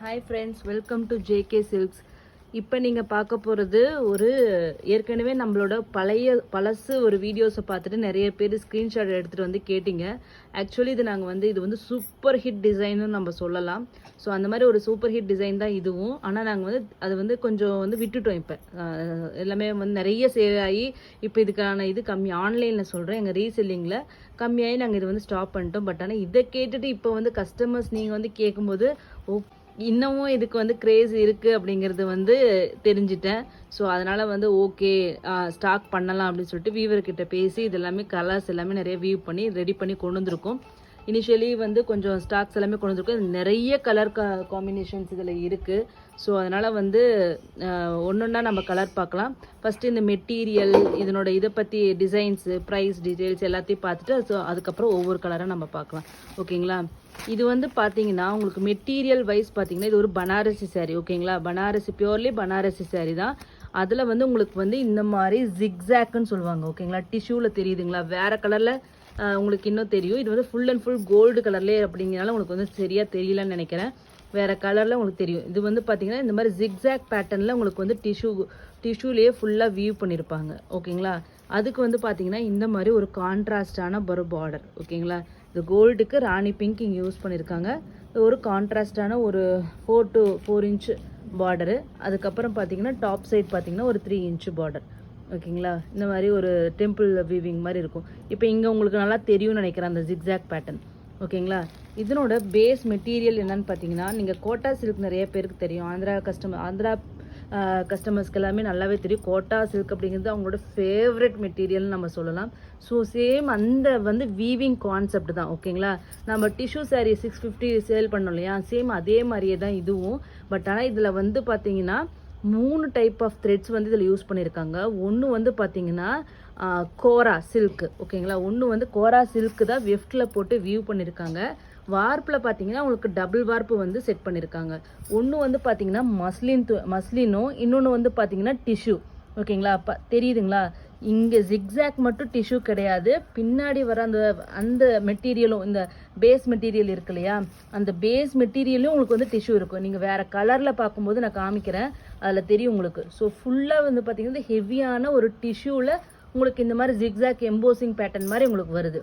Hi friends, welcome to JK silks. இப்போ நீங்கள் பார்க்க போகிறது ஒரு ஏற்கனவே நம்மளோட பழசு ஒரு வீடியோஸை பார்த்துட்டு நிறைய பேர் ஸ்க்ரீன்ஷாட் எடுத்துகிட்டு வந்து கேட்டிங்க. ஆக்சுவலி இது வந்து சூப்பர் ஹிட் டிசைன்னு நம்ம சொல்லலாம். ஸோ அந்த மாதிரி ஒரு சூப்பர் ஹிட் டிசைன் தான் இதுவும். ஆனால் நாங்கள் அது கொஞ்சம் விட்டுட்டோம். இப்போ எல்லாமே நிறைய சேல் ஆகி இப்போ இதுக்கான இது கம்மி ஆன்லைனில் சொல்கிறேன், எங்கள் ரீசெல்லிங்கில் கம்மியாகி நாங்கள் இது ஸ்டாப் பண்ணிட்டோம். பட் ஆனால் இதை கேட்டுட்டு இப்போ கஸ்டமர்ஸ் நீங்கள் கேட்கும்போது இன்னமும் இதுக்கு கிரேஸ் இருக்குது அப்படிங்கிறது தெரிஞ்சிட்டேன். ஸோ அதனால் ஓகே ஸ்டாக் பண்ணலாம் அப்படின்னு சொல்லிட்டு வீவர்கிட்ட பேசி இது எல்லாமே கலர்ஸ் எல்லாமே நிறைய வியூ பண்ணி ரெடி பண்ணி கொண்டு வந்திருக்கோம். இனிஷியலி கொஞ்சம் ஸ்டாக்ஸ் எல்லாமே கொண்டு வந்திருக்கோம். நிறைய கலர் காம்பினேஷன்ஸ் இதில் இருக்குது. ஸோ அதனால் ஒன்றா நம்ம கலர் பார்க்கலாம். ஃபஸ்ட்டு இந்த மெட்டீரியல், இதனோட இதை பற்றி டிசைன்ஸு, ப்ரைஸ் டீட்டெயில்ஸ் எல்லாத்தையும் பார்த்துட்டு ஸோ அதுக்கப்புறம் ஒவ்வொரு கலராக நம்ம பார்க்கலாம். ஓகேங்களா? இது பார்த்தீங்கன்னா உங்களுக்கு மெட்டீரியல் வைஸ் பார்த்தீங்கன்னா இது ஒரு பனாரசி சாரீ. ஓகேங்களா? பனாரசி, பியூர்லி பனாரசி சாரீ தான். அதில் உங்களுக்கு இந்த மாதிரி ஜிக்ஸாக்னு சொல்லுவாங்க. ஓகேங்களா? டிஷ்யூவில் தெரியுதுங்களா? வேறு கலரில் உங்களுக்கு இன்னும் தெரியும். இது ஃபுல் அண்ட் ஃபுல் கோல்டு கலர்லேயே அப்படிங்கிறனால உங்களுக்கு சரியாக தெரியலன்னு நினைக்கிறேன். வேறு கலரில் உங்களுக்கு தெரியும். இது பார்த்தீங்கன்னா இந்த மாதிரி ஜிக்ஸாக் பேட்டர்னில் உங்களுக்கு டிஷ்யூலேயே ஃபுல்லாக வியூ பண்ணியிருப்பாங்க. ஓகேங்களா? அதுக்கு பார்த்தீங்கன்னா இந்த மாதிரி ஒரு கான்ட்ராஸ்டான ஒரு பார்டர். ஓகேங்களா? இது கோல்டுக்கு ராணி பிங்க் இங்கே யூஸ் பண்ணியிருக்காங்க. ஒரு கான்ட்ராஸ்டான ஒரு 4 to 4 இன்ச்சு பார்டரு. அதுக்கப்புறம் பார்த்தீங்கன்னா டாப் சைட் பார்த்தீங்கன்னா ஒரு 3 இன்ச்சு பார்டர். ஓகேங்களா? இந்த மாதிரி ஒரு டெம்பிள் வீவிங் மாதிரி இருக்கும். இப்போ இங்கே உங்களுக்கு நல்லா தெரியும்னு நினைக்கிறேன் அந்த ஜிக்ஸாக் பேட்டர்ன். ஓகேங்களா? இதனோட பேஸ் மெட்டீரியல் என்னன்னு பார்த்தீங்கன்னா நீங்கள் கோட்டா சில்க் நிறைய பேருக்கு தெரியும். ஆந்திரா கஸ்டமர்ஸ்க்கு எல்லாமே நல்லாவே தெரியும். கோட்டா சில்க் அப்படிங்கிறது அவங்களோட ஃபேவரட் மெட்டீரியல்னு நம்ம சொல்லலாம். ஸோ சேம் அந்த வீவிங் கான்செப்ட் தான். ஓகேங்களா? நம்ம டிஷ்யூ சாரீ 650 சேல் பண்ணோம் இல்லையா, சேம் அதே மாதிரியே தான் இதுவும். பட் ஆனால் இதில் பார்த்தீங்கன்னா 3 டைப் ஆஃப் த்ரெட்ஸ் இதில் யூஸ் பண்ணியிருக்காங்க. ஒன்று பார்த்தீங்கன்னா கோரா சில்க்கு. ஓகேங்களா? ஒன்று கோரா சில்க்கு தான் வெஃப்டில் போட்டு வியூ பண்ணியிருக்காங்க. வார்ப்பில் பார்த்தீங்கன்னா உங்களுக்கு டபுள் வார்ப்பு செட் பண்ணியிருக்காங்க. ஒன்று பார்த்தீங்கன்னா மஸ்லினும், இன்னொன்று பார்த்தீங்கன்னா டிஷ்யூ. ஓகேங்களா? தெரியுதுங்களா? இங்கே ஜிக்ஸாக் மட்டும் டிஷ்யூ கிடையாது, பின்னாடி வர அந்த மெட்டீரியலும், இந்த பேஸ் மெட்டீரியல் இருக்கு இல்லையா, அந்த பேஸ் மெட்டீரியலும் உங்களுக்கு டிஷ்யூ இருக்கும். நீங்கள் வேறு கலரில் பார்க்கும்போது நான் காமிக்கிறேன், அதில் தெரியும் உங்களுக்கு. ஸோ ஃபுல்லாக பார்த்தீங்கன்னா ஹெவியான ஒரு டிஷ்யூவில் உங்களுக்கு இந்த மாதிரி ஜிக்ஸாக் எம்போசிங் பேட்டர்ன் மாதிரி உங்களுக்கு வருது.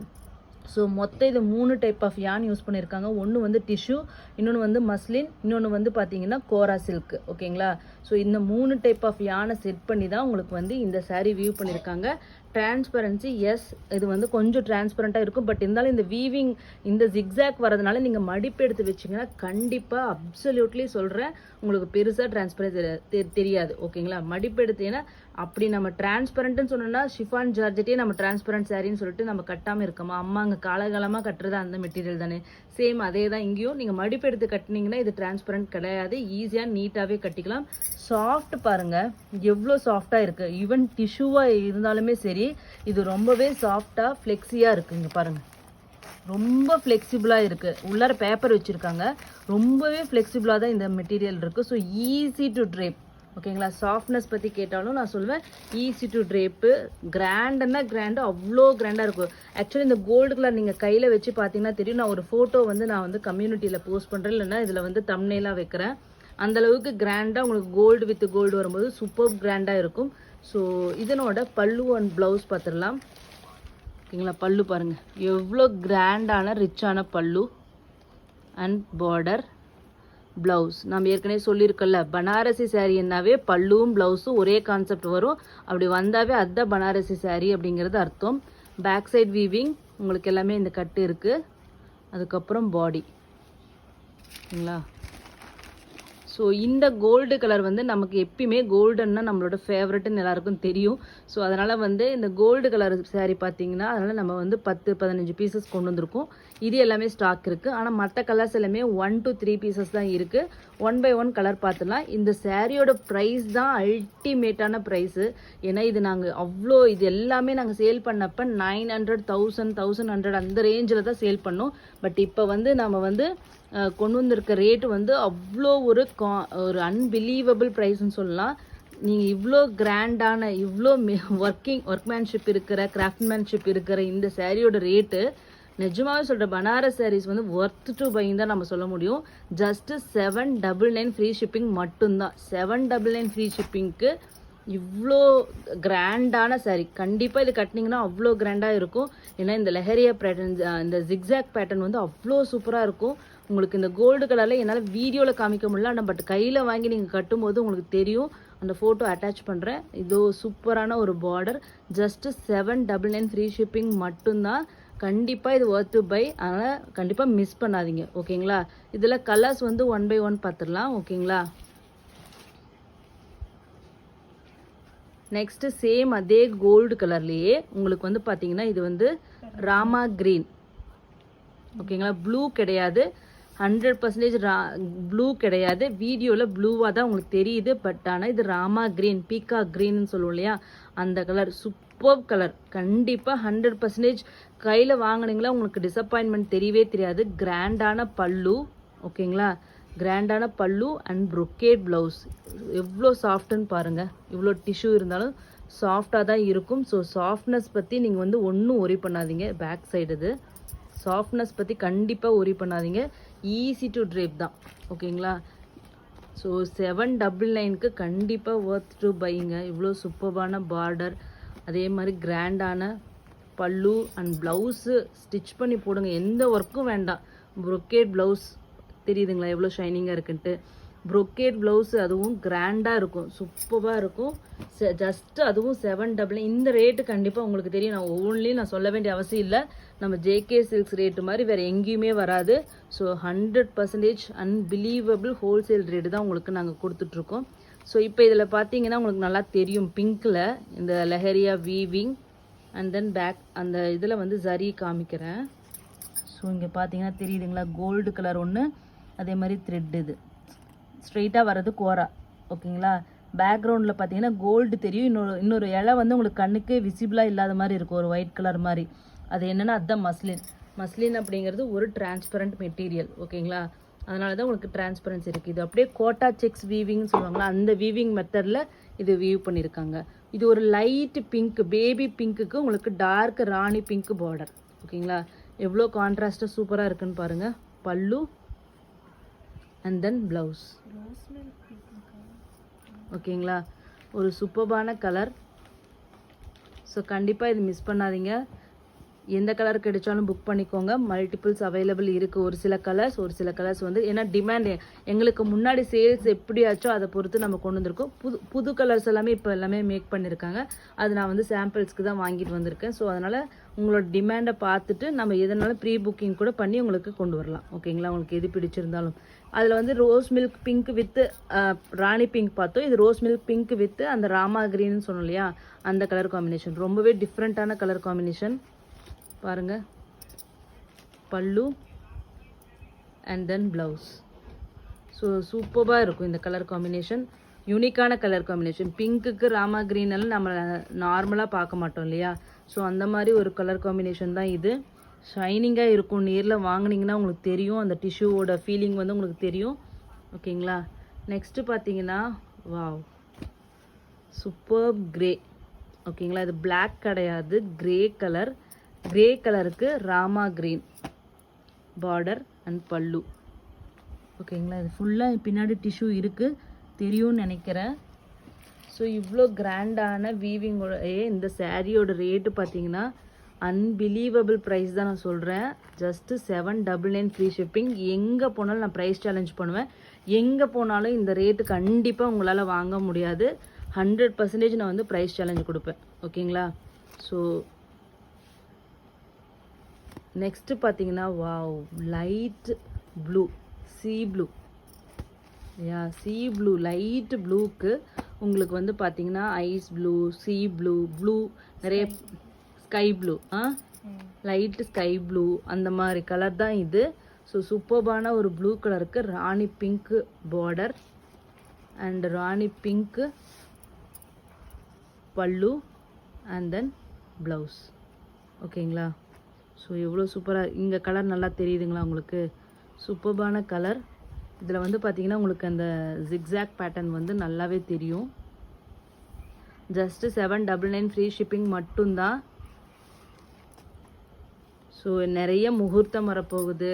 ஸோ மொத்தம் இது 3 டைப் ஆஃப் யான் யூஸ் பண்ணியிருக்காங்க. ஒன்று டிஷ்யூ, இன்னொன்று மஸ்லின், இன்னொன்று பார்த்தீங்கன்னா கோரா சில்க். ஓகேங்களா? ஸோ இந்த 3 டைப் ஆஃப் யானை செட் பண்ணி தான் உங்களுக்கு இந்த சாரீ வியூ பண்ணியிருக்காங்க. டிரான்ஸ்பரன்சி, எஸ், இது கொஞ்சம் டிரான்ஸ்பரண்ட்டாக இருக்கும். பட் இருந்தாலும் இந்த வீவிங், இந்த ஜிக்ஸாக் வரதுனால நீங்கள் மடிப்பு எடுத்து வச்சிங்கன்னா கண்டிப்பாக அப்சல்யூட்லி சொல்கிறேன் உங்களுக்கு பெருசாக டிரான்ஸ்பரன்சி தெரியாது. ஓகேங்களா? மடிப்பு எடுத்தீங்கன்னா அப்படி நம்ம டிரான்ஸ்பரண்ட்னு சொன்னோம்னா ஷிஃபான் ஜார்ஜெட்டே நம்ம டிரான்ஸ்பரண்ட் சாரின்னு சொல்லிட்டு நம்ம கட்டாமல் இருக்கோமா? அம்மாங்க காலகாலமாக கட்டுறது அந்த மெட்டீரியல் தானே. சேம் அதே தான் இங்கேயும். நீங்கள் மடிப்பு எடுத்து கட்டினீங்கன்னா இது டிரான்ஸ்பரண்ட் கிடையாது. ஈஸியாக நீட்டாகவே கட்டிக்கலாம். சாஃப்ட் பாருங்கள் எவ்வளோ சாஃப்டாக இருக்குது. ஈவன் டிஷ்யூவாக இருந்தாலுமே சரி, இது ரொம்பவே சாஃப்டாக ஃப்ளெக்ஸியாக இருக்குது. இங்கே பாருங்கள், ரொம்ப ஃப்ளெக்சிபிளாக இருக்குது. உள்ளார பேப்பர் வச்சுருக்காங்க. ரொம்பவே ஃப்ளெக்சிபிளாக தான் இந்த மெட்டீரியல் இருக்குது. So easy to drape. ஓகேங்களா? சாஃப்ட்னஸ் பற்றி கேட்டாலும் நான் சொல்லுவேன் ஈஸி டு ட்ரேப்பு. கிராண்டுன்னா கிராண்டு, அவ்வளோ கிராண்டாக இருக்கும். ஆக்சுவலி இந்த கோல்டு கலர் நீங்கள் கையில் வச்சு பார்த்தீங்கன்னா தெரியும். நான் ஒரு ஃபோட்டோ நான் கம்யூனிட்டியில் போஸ்ட் பண்ணுறேன், இல்லைன்னா இதில் தம்ப்நெயிலாக வைக்கிறேன். அந்தளவுக்கு கிராண்டாக உங்களுக்கு கோல்டு வித் கோல்டு வரும்போது சூப்பர் கிராண்டாக இருக்கும். ஸோ இதனோட பல்லு அண்ட் ப்ளவுஸ் பார்த்துடலாம். ஓகேங்களா? பல்லு பாருங்கள் எவ்வளோ கிராண்டான ரிச்சான பல்லு அண்ட் பார்டர். ப்ளவுஸ் நம்ம ஏற்கனவே சொல்லியிருக்கல, பனாரசி சாரீ என்னாவே பல்லுவும் ப்ளவுஸும் ஒரே கான்செப்ட் வரும். அப்படி வந்தாவே அதுதான் பனாரசி சாரீ அப்படிங்கிறது அர்த்தம். பேக் சைட் வீவிங் உங்களுக்கு எல்லாமே இந்த கட்டு இருக்குது. அதுக்கப்புறம் பாடி. ஓகேங்களா? ஸோ இந்த கோல்டு கலர் நமக்கு எப்பயுமே கோல்டுன்னா நம்மளோட ஃபேவரட்னு எல்லாருக்கும் தெரியும். ஸோ அதனால் இந்த கோல்டு கலர் சாரீ பார்த்தீங்கன்னா அதனால் நம்ம 10-15 பீசஸ் கொண்டு வந்திருக்கோம். இது எல்லாமே ஸ்டாக் இருக்குது. ஆனால் மற்ற கலர்ஸ் எல்லாமே 1 to 3 பீசஸ் தான் இருக்குது. 1 by 1 கலர் பார்த்துலாம். இந்த சாரியோட ப்ரைஸ் தான் அல்டிமேட்டான ப்ரைஸு. ஏன்னா இது எல்லாமே நாங்கள் சேல் பண்ணப்போ 900, 1000, 1100 அந்த ரேஞ்சில் தான் சேல் பண்ணோம். பட் இப்போ நம்ம கொண்டு வந்திருக்க ரேட்டு அவ்வளோ ஒரு அன்பிலீவபிள் ப்ரைஸ்ன்னு சொல்லலாம். நீங்கள் இவ்வளோ கிராண்டான, இவ்வளோ ஒர்க்மேன்ஷிப் இருக்கிற, கிராஃப்ட்மேன்ஷிப் இருக்கிற இந்த சாரியோட ரேட்டு நிஜமாவே சொல்கிற பனாரஸ் சாரீஸ் வந்து ஒர்த் டு பையிங் தான் நம்ம சொல்ல முடியும். ஜஸ்ட்டு 799 ஃப்ரீ ஷிப்பிங் மட்டும்தான். 799 ஃப்ரீ ஷிப்பிங்க்கு இவ்வளோ கிராண்டான சாரீ. கண்டிப்பாக இது கட்டினீங்கன்னா அவ்வளோ கிராண்டாக இருக்கும். ஏன்னா இந்த லெஹரியா பேட்டர்ன், இந்த ஜிக்ஸாக் பேட்டர்ன் வந்து அவ்வளோ சூப்பராக இருக்கும். உங்களுக்கு இந்த கோல்டு கலரில் என்னால் வீடியோவில் காமிக்க முடியல, ஆனால் பட் கையில் வாங்கி நீங்கள் கட்டும்போது உங்களுக்கு தெரியும். அந்த ஃபோட்டோ அட்டாச் பண்ணுறேன். இதோ சூப்பரான ஒரு பார்டர். ஜஸ்ட்டு 799 ஃப்ரீ ஷிப்பிங் மட்டும்தான். கண்டிப்பாக இது ஒர்த் டு பை. அதனால் கண்டிப்பாக மிஸ் பண்ணாதீங்க. ஓகேங்களா? இதில் கலர்ஸ் வந்து 1 by 1 பார்த்துடலாம். ஓகேங்களா? நெக்ஸ்ட்டு சேம் அதே கோல்டு கலர்லேயே உங்களுக்கு வந்து பார்த்தீங்கன்னா இது வந்து ராமா கிரீன். ஓகேங்களா? ப்ளூ கிடையாது, 100% ப்ளூ கிடையாது. வீடியோவில் ப்ளூவாக தான் உங்களுக்கு தெரியுது. பட் ஆனால் இது ராமா கிரீன், பீக்கா கிரீன்னு சொல்லுவோம் இல்லையா, அந்த கலர். Super colour. கண்டிப்பாக 100% கையில் வாங்கினீங்களா உங்களுக்கு டிசப்பாயின்மெண்ட் தெரியவே தெரியாது. கிராண்டான பல்லு. ஓகேங்களா? கிராண்டான பல்லு அண்ட் ப்ரொக்கேட் ப்ளவுஸ். எவ்வளோ சாஃப்ட்டுன்னு பாருங்கள். இவ்வளோ டிஷ்யூ இருந்தாலும் சாஃப்டாக தான் இருக்கும். ஸோ சாஃப்ட்னஸ் பற்றி நீங்கள் வந்து ஒன்றும் ஒரி பண்ணாதீங்க. பேக் சைடு இது சாஃப்ட்னஸ் பற்றி கண்டிப்பாக ஒரி பண்ணாதீங்க. ஈஸி டு ட்ரேப் தான். ஓகேங்களா? ஸோ 799க்கு கண்டிப்பாக ஒர்த் டு பைங்க. இவ்வளோ சூப்பர்பான பார்டர், அதே மாதிரி கிராண்டான பல்லு அண்ட் ப்ளவுஸு ஸ்டிச் பண்ணி போடுங்க. எந்த ஒர்க்கும் வேண்டாம். ப்ரொக்கேட் ப்ளவுஸ் தெரியுதுங்களா எவ்வளோ ஷைனிங்காக இருக்குன்ட்டு. ப்ரொக்கேட் ப்ளவுஸு அதுவும் கிராண்டாக இருக்கும், சூப்பராக இருக்கும். ஜஸ்ட்டு அதுவும் 799. இந்த ரேட்டு கண்டிப்பாக உங்களுக்கு தெரியும். நான் ஒவ்வொன்றிலையும் நான் சொல்ல வேண்டிய அவசியம் இல்லை. நம்ம ஜேகே சில்க்ஸ் ரேட்டு மாதிரி வேறு எங்கேயுமே வராது. ஸோ 100% அன்பிலீவபிள் ஹோல்சேல் ரேட்டு தான் உங்களுக்கு நாங்கள் கொடுத்துட்ருக்கோம். ஸோ இப்போ இதில் பார்த்தீங்கன்னா உங்களுக்கு நல்லா தெரியும், பிங்க்கில் இந்த Leheriya weaving and then back அந்த இதில் வந்து ஜரி காமிக்கிறேன். ஸோ இங்கே பார்த்தீங்கன்னா தெரியுதுங்களா, கோல்டு கலர் ஒன்று, அதே மாதிரி த்ரெட் இது ஸ்ட்ரெயிட்டாக வர்றது கோரா. ஓகேங்களா? பேக்ரவுண்டில் பார்த்தீங்கன்னா கோல்டு தெரியும். இன்னொரு இலை வந்து உங்களுக்கு கண்ணுக்கு விசிபிளாக இல்லாத மாதிரி இருக்கும், ஒரு ஒயிட் கலர் மாதிரி. அது என்னென்னா அதுதான் மஸ்லின். மஸ்லின் அப்படிங்கிறது ஒரு டிரான்ஸ்பரண்ட் மெட்டீரியல். ஓகேங்களா? அதனால தான் உங்களுக்கு டிரான்ஸ்பரன்சி இருக்குது. இது அப்படியே கோட்டா செக்ஸ் வீவிங்னு சொல்லுவாங்களா, அந்த வீவிங் மெத்தடில் இது வீவ் பண்ணியிருக்காங்க. இது ஒரு லைட் பிங்க், பேபி பிங்க்குக்கு உங்களுக்கு டார்க் ராணி பிங்க் பார்டர். ஓகேங்களா? எவ்வளோ கான்ட்ராஸ்டாக சூப்பராக இருக்குன்னு பாருங்கள். பல்லு அண்ட் தென் ப்ளவுஸ். ஓகேங்களா? ஒரு சூப்பர்பான கலர். ஸோ கண்டிப்பாக இது மிஸ் பண்ணாதீங்க. எந்த கலர் கிடைச்சாலும் புக் பண்ணிக்கோங்க. மல்டிபிள்ஸ் அவைலபிள் இருக்குது. ஒரு சில கலர்ஸ் வந்து ஏன்னா டிமாண்ட் எங்களுக்கு முன்னாடி சேல்ஸ் எப்படியாச்சோ அதை பொறுத்து நம்ம கொண்டு வந்திருக்கோம். புது கலர்ஸ் எல்லாமே இப்போ எல்லாமே மேக் பண்ணியிருக்காங்க. அது நான் வந்து சாம்பிள்ஸ்க்கு தான் வாங்கிட்டு வந்திருக்கேன். ஸோ அதனால் உங்களோட டிமாண்டை பார்த்துட்டு நம்ம எதனாலும் ப்ரீ புக்கிங் கூட பண்ணி உங்களுக்கு கொண்டு வரலாம். ஓகேங்களா? உங்களுக்கு எது பிடிச்சிருந்தாலும். அதில் வந்து rose milk pink with Rani pink பார்த்தோம். இது ரோஸ் மில்க் பிங்க் வித்து அந்த ராமா கிரீன்னு சொன்னோம் இல்லையா, அந்த கலர் காம்பினேஷன் ரொம்பவே டிஃப்ரெண்ட்டான கலர் காம்பினேஷன். பாருங்க, பல்லு அண்ட் தென் ப்ளவுஸ். ஸோ சூப்பராக இருக்கும் இந்த கலர் காம்பினேஷன். யூனிக்கான கலர் காம்பினேஷன். பிங்க்குக்கு ராமா கிரீன் எல்லாம் நம்ம நார்மலாக பார்க்க மாட்டோம் இல்லையா. ஸோ அந்த மாதிரி ஒரு கலர் காம்பினேஷன் தான் இது. ஷைனிங்காக இருக்கும். நேரில் வாங்கினீங்கன்னா உங்களுக்கு தெரியும், அந்த டிஷ்யூவோட ஃபீலிங் வந்து உங்களுக்கு தெரியும். ஓகேங்களா? நெக்ஸ்ட்டு பார்த்தீங்கன்னா வாவ், சூப்பர் கிரே. ஓகேங்களா? இது பிளாக் கிடையாது, கிரே கலர். கிரே கலருக்கு ராமா கிரீன் பார்டர் அண்ட் பல்லு. ஓகேங்களா? இது ஃபுல்லாக பின்னாடி டிஷ்யூ இருக்குது, தெரியும்னு நினைக்கிறேன். ஸோ இவ்வளோ கிராண்டான வீவிங்கோட இந்த சாரியோட ரேட்டு பார்த்தீங்கன்னா அன்பிலீவபிள் ப்ரைஸ் தான் நான் சொல்கிறேன். Just 799 free shipping. எங்கே போனாலும் நான் ப்ரைஸ் சேலஞ்ச் பண்ணுவேன். எங்கே போனாலும் இந்த ரேட்டு கண்டிப்பாக உங்களால் வாங்க முடியாது. 100% நான் வந்து ப்ரைஸ் சேலஞ்ச் கொடுப்பேன். ஓகேங்களா? ஸோ நெக்ஸ்ட்டு பார்த்தீங்கன்னா wow, light blue, sea blue. Sea blue, light ப்ளூக்கு உங்களுக்கு வந்து பார்த்தீங்கன்னா ice blue, sea blue, blue நிறைய sky blue, light sky blue, அந்த மாதிரி கலர் தான் இது. ஸோ சூப்பர்பான ஒரு ப்ளூ கலருக்கு rani pink border and rani pink pallu and then blouse. ஓகேங்களா? ஸோ எவ்வளோ சூப்பராக, இங்கே கலர் நல்லா தெரியுதுங்களா உங்களுக்கு? சூப்பர்பான கலர். இதில் வந்து பார்த்தீங்கன்னா உங்களுக்கு அந்த ஜிக்ஸாக் பேட்டர்ன் வந்து நல்லாவே தெரியும். ஜஸ்ட்டு 799 ஃப்ரீ ஷிப்பிங் மட்டும்தான். ஸோ ஸோ நிறைய முகூர்த்தம் வரப்போகுது,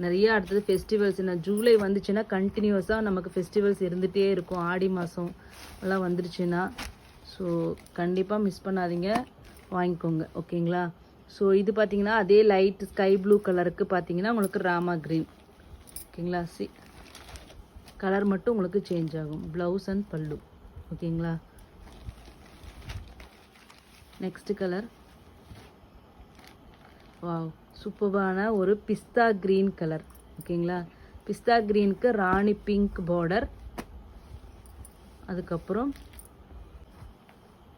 நிறைய அடுத்தது ஃபெஸ்டிவல்ஸ். என்ன ஜூலை வந்துச்சுன்னா கண்டினியூஸாக நமக்கு ஃபெஸ்டிவல்ஸ் இருந்துகிட்டே இருக்கும். ஆடி மாதம் எல்லாம் வந்துருச்சுன்னா ஸோ கண்டிப்பாக மிஸ் பண்ணாதீங்க, வாங்கிக்கோங்க. ஓகேங்களா? ஸோ இது பார்த்தீங்கன்னா அதே லைட் ஸ்கை ப்ளூ கலருக்கு பார்த்தீங்கன்னா உங்களுக்கு ராமா க்ரீன். ஓகேங்களா? கலர் மட்டும் உங்களுக்கு சேஞ்ச் ஆகும். ப்ளவுஸ் அண்ட் பல்லு. ஓகேங்களா? நெக்ஸ்ட் கலர் வாவ், சூப்பரான ஒரு பிஸ்தா க்ரீன் கலர். ஓகேங்களா? பிஸ்தா க்ரீனுக்கு ராணி பிங்க் பார்டர், அதுக்கப்புறம்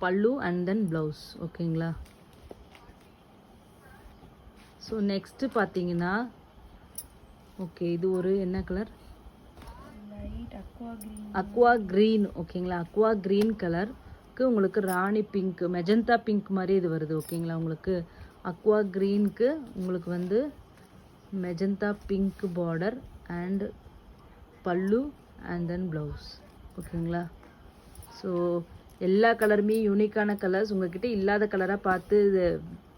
பல்லு அண்ட் தென் ப்ளவுஸ். ஓகேங்களா? ஸோ நெக்ஸ்ட்டு பார்த்தீங்கன்னா ஓகே, இது ஒரு என்ன கலர்? Aqua green. ஓகேங்களா? அக்வா க்ரீன் கலருக்கு உங்களுக்கு ராணி பிங்க், மெஜந்தா பிங்க் மாதிரி இது வருது. ஓகேங்களா? உங்களுக்கு அக்வா க்ரீனுக்கு உங்களுக்கு வந்து மெஜந்தா பிங்க் பார்டர் அண்ட் பல்லு அண்ட் தென் ப்ளவுஸ். ஓகேங்களா? ஸோ எல்லா கலருமே யூனிக்கான கலர்ஸ். உங்கள்கிட்ட இல்லாத கலராக பார்த்து இது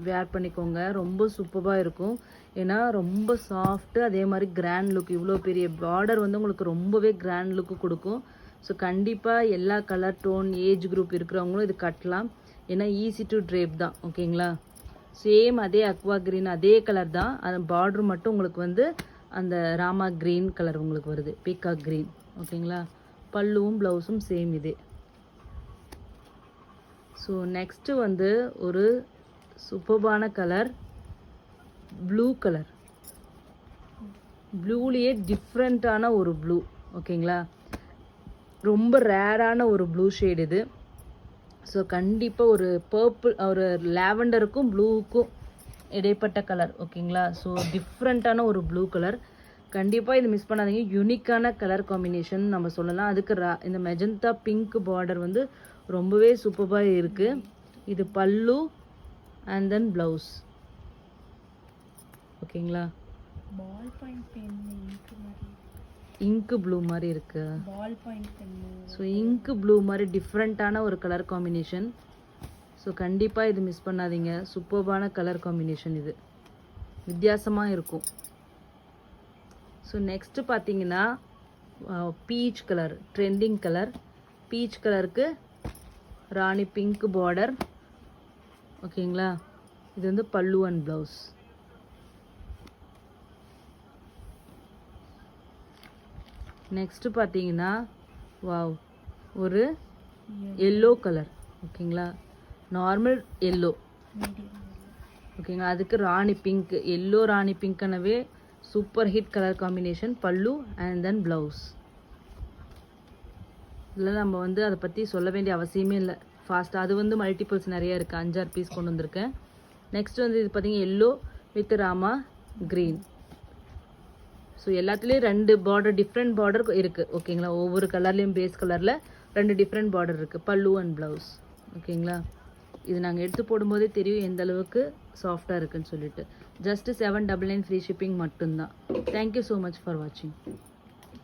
வேர் பண்ணிக்கோங்க. ரொம்ப சூப்பராக இருக்கும். ஏன்னா ரொம்ப சாஃப்ட்டு, அதே மாதிரி கிராண்ட் லுக். இவ்வளோ பெரிய பார்டர் வந்து உங்களுக்கு ரொம்பவே கிராண்ட் லுக்கு கொடுக்கும். ஸோ கண்டிப்பாக எல்லா கலர் டோன் ஏஜ் குரூப் இருக்கிறவங்களும் இது கட்டலாம். ஏன்னா ஈஸி டு ட்ரேப் தான். ஓகேங்களா? சேம் அதே அக்வா க்ரீன் அதே கலர் தான். அந்த பார்டர் மட்டும் உங்களுக்கு வந்து அந்த ராமா க்ரீன் கலர் உங்களுக்கு வருது, பீகாக் க்ரீன். ஓகேங்களா? பல்லுவும் ப்ளவுஸும் சேம் இதே. ஸோ நெக்ஸ்ட்டு வந்து ஒரு சூப்பர்பான கலர் ப்ளூ கலர். ப்ளூலேயே டிஃப்ரெண்ட்டான ஒரு ப்ளூ. ஓகேங்களா? ரொம்ப ரேரான ஒரு ப்ளூ ஷேட் இது. ஸோ கண்டிப்பாக ஒரு பர்பிள், ஒரு லாவெண்டருக்கும் ப்ளூவுக்கும் இடைப்பட்ட கலர். ஓகேங்களா? ஸோ டிஃப்ரெண்ட்டான ஒரு ப்ளூ கலர். கண்டிப்பாக இது மிஸ் பண்ணாதீங்க. யூனிக்கான கலர் காம்பினேஷன் நம்ம சொல்லலாம். அதுக்கு இந்த மெஜந்தா பிங்க் பார்டர் வந்து ரொம்பவே சூப்பராக இருக்குது. இது பல்லு அண்ட் தென் ப்ளவுஸ். ஓகேங்களா? பால் பாயிண்ட் பென் இங்கு ப்ளூ மாதிரி இருக்கு. Ball point pen. ஸோ இங்கு ப்ளூ மாதிரி டிஃப்ரெண்ட்டான ஒரு கலர் காம்பினேஷன். ஸோ கண்டிப்பாக இது மிஸ் பண்ணாதீங்க. சூப்பர்பான கலர் காம்பினேஷன், இது வித்தியாசமாக இருக்கும். ஸோ நெக்ஸ்ட்டு பார்த்தீங்கன்னா peach colour, trending colour. Beach கலருக்கு ராணி பிங்க் பார்டர். ஓகேங்களா? இது வந்து பல்லு அண்ட் ப்ளவுஸ். நெக்ஸ்ட்டு பார்த்தீங்கன்னா வாவ், ஒரு எல்லோ கலர். ஓகேங்களா? Normal yellow. ஓகேங்களா? அதுக்கு ராணி பிங்க், எல்லோ ராணி பிங்க்னவே சூப்பர் ஹிட் கலர் காம்பினேஷன். பல்லு அண்ட் தென் ப்ளவுஸ். இதில் நம்ம வந்து அதை பற்றி சொல்ல வேண்டிய அவசியமே இல்லை. ஃபாஸ்ட்டாக அது வந்து மல்டிபிள்ஸ் நிறையா இருக்குது. 5-6 பீஸ் கொண்டு வந்திருக்கேன். நெக்ஸ்ட் வந்து இது பார்த்தீங்கன்னா yellow with Rama green. So எல்லாத்துலேயும் 2 பார்டர், டிஃப்ரெண்ட் பார்டர் இருக்குது. ஓகேங்களா? ஒவ்வொரு கலர்லேயும் பேஸ் கலரில் 2 டிஃப்ரெண்ட் பார்டர் இருக்குது. பல்லு அண்ட் ப்ளவுஸ். ஓகேங்களா? இது நாங்கள் எடுத்து போடும்போதே தெரியும் எந்த அளவுக்கு சாஃப்டாக இருக்குன்னு சொல்லிட்டு. ஜஸ்ட் 799 ஃப்ரீ ஷிப்பிங் மட்டும்தான். தேங்க்யூ ஸோ மச் ஃபார் வாட்சிங்.